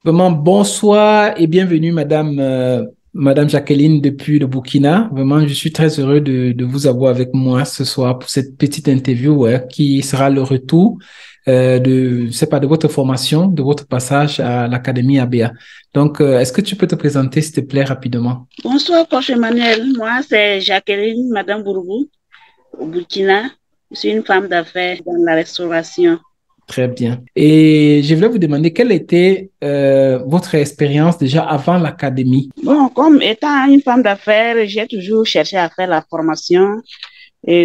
Vraiment, bonsoir et bienvenue, Madame Jacqueline, depuis le Burkina. Vraiment, je suis très heureux de vous avoir avec moi ce soir pour cette petite interview, ouais, qui sera le retour je sais pas, de votre formation, de votre passage à l'Académie ABA. Donc, est-ce que tu peux te présenter, s'il te plaît, rapidement? Bonsoir, coach Emmanuel. Moi, c'est Jacqueline, Madame Bourgou, au Burkina. Je suis une femme d'affaires dans la restauration. Très bien. Et je voulais vous demander quelle était votre expérience déjà avant l'Académie? Bon, comme étant une femme d'affaires, j'ai toujours cherché à faire la formation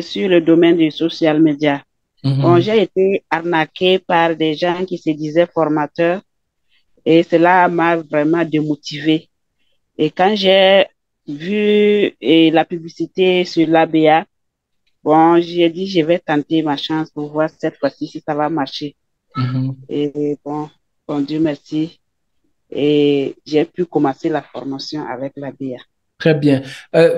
sur le domaine du social media. Bon, Mhm. j'ai été arnaquée par des gens qui se disaient formateurs et cela m'a vraiment démotivée. Et quand j'ai vu la publicité sur l'ABA, bon, j'ai dit, je vais tenter ma chance pour voir cette fois-ci si ça va marcher. Mhm. Et bon Dieu merci. Et j'ai pu commencer la formation avec la BIA. Très bien.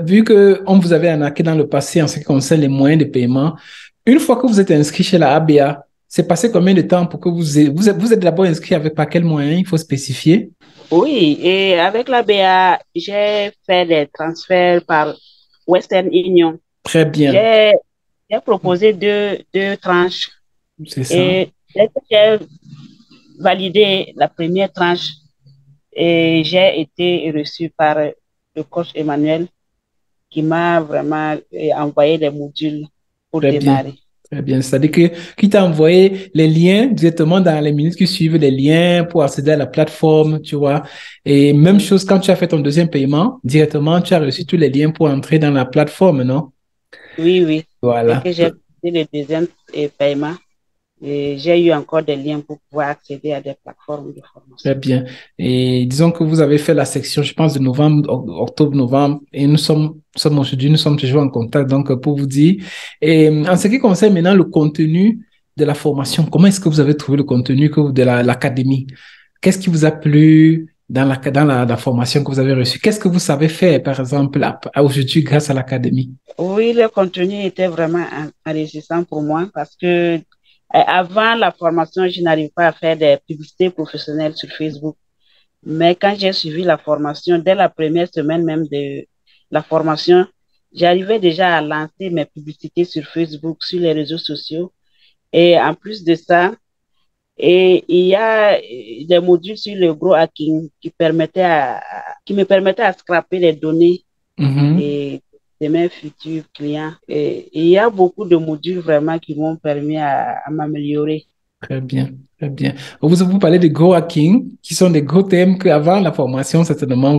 Vu que on vous avait arnaqué dans le passé en ce qui concerne les moyens de paiement, une fois que vous êtes inscrit chez la ABA, c'est passé combien de temps pour que vous êtes d'abord inscrit avec par quel moyen? Il faut spécifier. Oui, et avec la BIA, j'ai fait des transferts par Western Union. Très bien. J'ai j'ai proposé deux tranches C'est ça. et dès que j'ai validé la première tranche, et j'ai été reçu par le coach Emmanuel qui m'a vraiment envoyé les modules pour Très bien. démarrer. Très bien. C'est-à-dire que qui t'a envoyé les liens directement dans les minutes qui suivent, les liens pour accéder à la plateforme, tu vois. Et même Oui, chose quand tu as fait ton deuxième paiement, directement, tu as reçu tous les liens pour entrer dans la plateforme, non? oui. Dès Voilà. que j'ai fait le deuxième paiement, et j'ai eu encore des liens pour pouvoir accéder à des plateformes de Très formation. bien. Et disons que vous avez fait la section, je pense, de novembre, octobre, novembre, et nous sommes aujourd'hui, nous sommes toujours en contact, donc pour vous dire. Et en ce qui concerne maintenant le contenu de la formation, comment est-ce que vous avez trouvé le contenu de l'académie? Qu'est-ce qui vous a plu dans la formation que vous avez reçue? Qu'est-ce que vous savez faire, par exemple, aujourd'hui grâce à l'académie? Oui, le contenu était vraiment enrichissant pour moi parce que avant la formation, je n'arrivais pas à faire des publicités professionnelles sur Facebook. Mais quand j'ai suivi la formation, dès la première semaine même de la formation, j'arrivais déjà à lancer mes publicités sur Facebook, sur les réseaux sociaux. Et en plus de ça, il y a des modules sur le gros hacking qui me permettaient à scraper les données Mhm. et de mes futurs clients. Et il y a beaucoup de modules vraiment qui m'ont permis à m'améliorer. Très bien, très bien. Vous parlez de Go Hacking, qui sont des gros thèmes qu'avant la formation, certainement,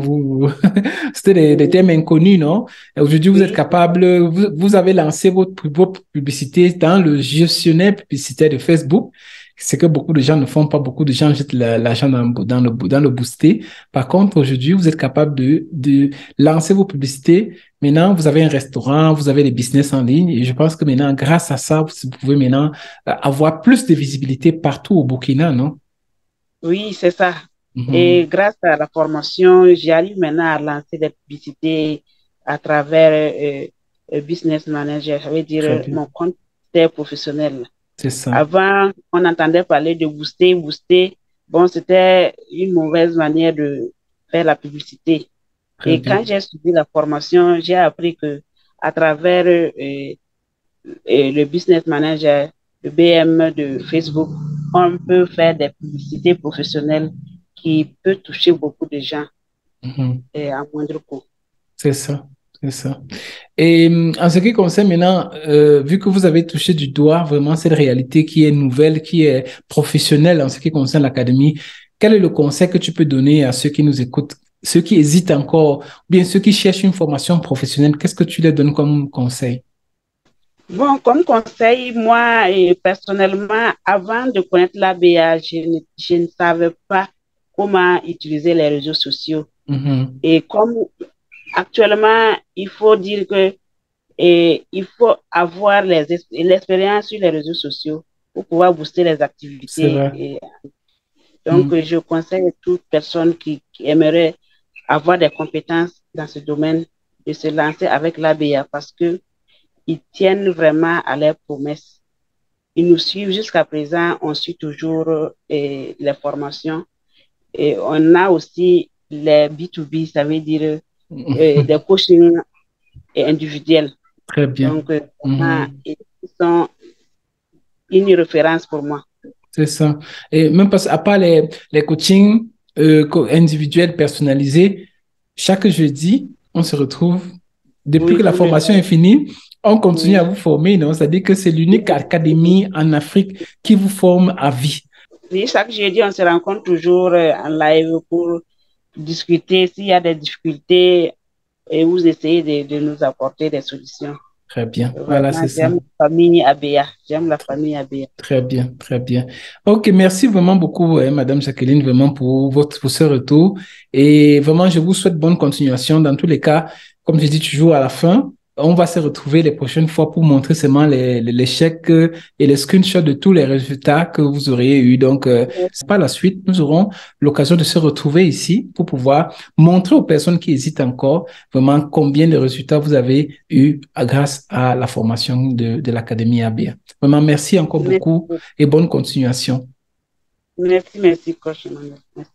c'était des thèmes inconnus, non? Et aujourd'hui, vous êtes Oui, c'est ça. capable, vous avez lancé votre publicité dans le gestionnaire publicitaire de Facebook. C'est que beaucoup de gens ne font pas, beaucoup de gens jettent l'argent dans le boosté. Par contre, aujourd'hui, vous êtes capable de lancer vos publicités. Maintenant, vous avez un restaurant, vous avez des business en ligne. Et je pense que maintenant, grâce à ça, vous pouvez maintenant avoir plus de visibilité partout au Burkina, non? Oui, c'est ça. Mhm. Et grâce à la formation, j'arrive maintenant à lancer des publicités à travers Business Manager, ça veut dire Très bien, mon compte professionnel. c'est ça. Avant, on entendait parler de booster, booster. Bon, c'était une mauvaise manière de faire la publicité. Très Et bien. quand j'ai suivi la formation, j'ai appris que à travers le business manager, le BM de Facebook, on peut faire des publicités professionnelles qui peuvent toucher beaucoup de gens Mhm. à moindre coût. C'est ça, c'est ça. Et en ce qui concerne maintenant, vu que vous avez touché du doigt vraiment cette réalité qui est nouvelle, qui est professionnelle en ce qui concerne l'académie, quel est le conseil que tu peux donner à ceux qui nous écoutent, ceux qui hésitent encore, ou bien ceux qui cherchent une formation professionnelle, qu'est-ce que tu leur donnes comme conseil? Bon, comme conseil, moi, personnellement, avant de connaître l'ABA, je ne savais pas comment utiliser les réseaux sociaux. Mhm. Et comme actuellement, il faut dire que il faut avoir l'expérience sur les réseaux sociaux pour pouvoir booster les C'est activités. vrai. Et donc, Mhm. je conseille à toute personne qui aimerait avoir des compétences dans ce domaine de se lancer avec l'ABA parce que ils tiennent vraiment à leurs promesses. Ils nous suivent jusqu'à présent, on suit toujours les formations Et on a aussi les B2B, ça veut dire des coachings individuels. Très bien. Donc, ils sont une référence pour moi. C'est ça. Et même parce à part les coachings individuels personnalisés, chaque jeudi, on se retrouve. Depuis Oui, que la tout le formation est finie, on continue à oui. vous former, non? C'est-à-dire que c'est l'unique académie en Afrique qui vous forme à vie. Oui, chaque jeudi, on se rencontre toujours en live pour discuter s'il y a des difficultés et vous essayez de nous apporter des solutions. Très bien. Voilà, Vraiment, c'est ça. j'aime la famille ABA. J'aime la famille ABA. Très bien, très bien. OK, merci vraiment beaucoup, Madame Jacqueline, vraiment pour ce retour. Et vraiment, je vous souhaite bonne continuation. Dans tous les cas, comme je dis toujours à la fin, on va se retrouver les prochaines fois pour montrer seulement les chèques et les screenshots de tous les résultats que vous auriez eu. Donc, par la suite, nous aurons l'occasion de se retrouver ici pour pouvoir montrer aux personnes qui hésitent encore vraiment combien de résultats vous avez eu grâce à la formation de l'Académie ABA. Vraiment, merci encore Merci, beaucoup et bonne continuation. merci, merci, coach. Merci.